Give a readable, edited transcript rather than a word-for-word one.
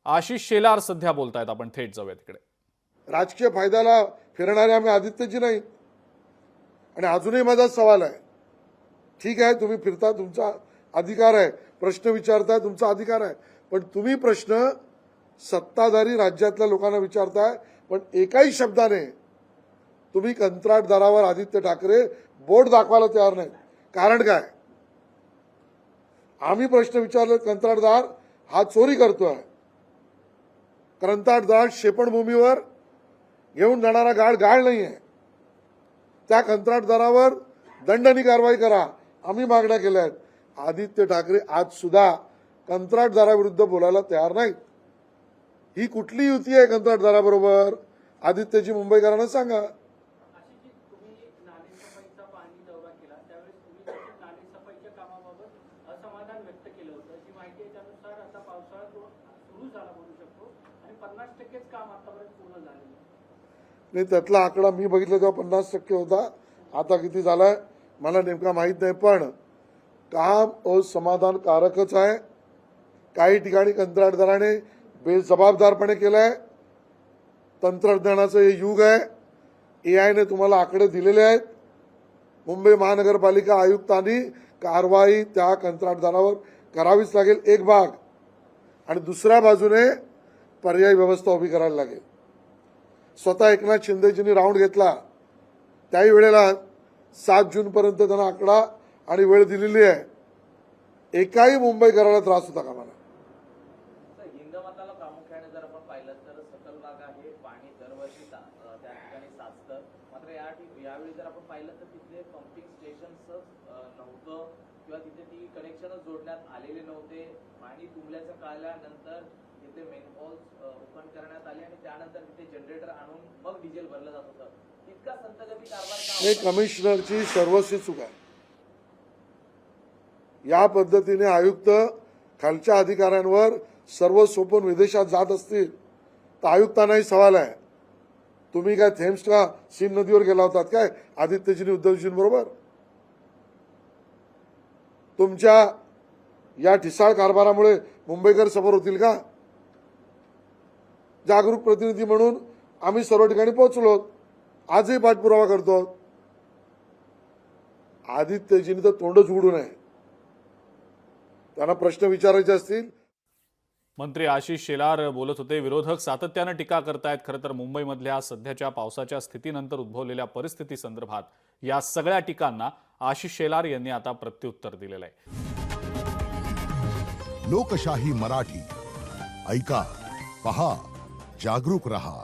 आशिष शेलार सध्या बोलतायत, आपण थेट जाऊया तिकडे। राजकीय फायद्याला फिरणारे आम्ही आदित्यजी नाही। आणि अजूनही माझा सवाल आहे, ठीक आहे तुम्ही फिरता, तुमचा अधिकार आहे, प्रश्न विचारताय, तुमचा अधिकार आहे, पण तुम्ही प्रश्न सत्ताधारी राज्यातल्या लोकांना विचारताय, पण एकाही शब्दाने तुम्ही कंत्राटदारावर आदित्य ठाकरे बोट दाखवायला तयार नाही। कारण काय? आम्ही प्रश्न विचारले, कंत्राटदार हा चोरी करतोय, कंत्राटदार शेपणभूमीवर घेऊन जाणारा गाढ नाहीये, त्या कंत्राटदारावर दंडनीय कारवाई करा, आम्ही मागण्या केल्या आहेत। आदित्य ठाकरे आज सुद्धा कंत्राटदाराविरुद्ध बोलायला तयार नाहीत। ही कुठली युती आहे कंत्राटदाराबरोबर? आदित्यजी मुंबईकरांना सांगा। नाही, त्यातला आकडा मी बघितला तेव्हा 50% होता, आता किती झालाय मला नेमका माहित नाही, पण काम असमाधानकारकच आहे। काही ठिकाणी कंत्राटदाराने बेजबाबदारपणे केलाय। तंत्रज्ञानाचं हे युग आहे, AI ने तुम्हाला आकडे दिलेले आहेत। मुंबई महानगरपालिका आयुक्तांनी कारवाई त्या कंत्राटदारावर करावीच लागेल एक भाग, आणि दुसऱ्या बाजूने पर्यायी व्यवस्था उभी करायला लागेल। स्वतः एकनाथ शिंदेजींनी राऊंड घेतला, त्याही वेळेला 7 जूनपर्यंत त्यांना आकडा आणि वेळ दिलेली आहे। एकाही मुंबईकराला त्रास होता कामा नये। हिंदमाताला प्रामुख्याने जर आपण पाहिलं तर सकल भाग आहे, पाणी दरवर्षी त्या ठिकाणी साचतं, मात्र यावेळी जर आपण पाहिलं तर तिथले पंपिंग स्टेशन्स नव्हतं किंवा तिथे ती कनेक्शनच जोडण्यात आलेले नव्हते। पाणी तुंबल्याचं कळल्यानंतर तिथे मेनहॉल्स ओपन करण्यात आले आणि त्यानंतर तिथे जनरेटर आणून मग डिझेल भरलं जात होतं। इतका संतगती कारभार हे कमिशनरची सर्वस्वी चूक आहे। या पद्धतीने आयुक्त खालच्या अधिकाऱ्यांवर सर्व सोपून विदेशात जात असतील तर आयुक्तांनाही सवाल आहे, तुम्ही काय थेम्सच्या सीन नदीवर गेला होतात काय आदित्यजींनी उद्धवजींबरोबर? तुमच्या या ठिसाळ कारभारामुळे मुंबईकर सफर होतील का? जागरूक प्रतिनिधी म्हणून आम्ही सर्व ठिकाणी पोहोचलो, आजही पाठपुरावा करतो। आदित्यजींनी तर तोंडच उघडू नये, त्यांना प्रश्न विचारायचे असतील। मंत्री आशिष शेलार बोलत होते। विरोधक सातत्याने टीका करतायत। खरं तर मुंबईमधल्या सध्याच्या पावसाच्या स्थितीनंतर उद्भवलेल्या परिस्थिती संदर्भात या सगळ्या टीकांना आशिष शेलार यांनी आता प्रत्युत्तर दिलेलं आहे। लोकशाही मराठी ऐका, पहा, जागरूक रहा।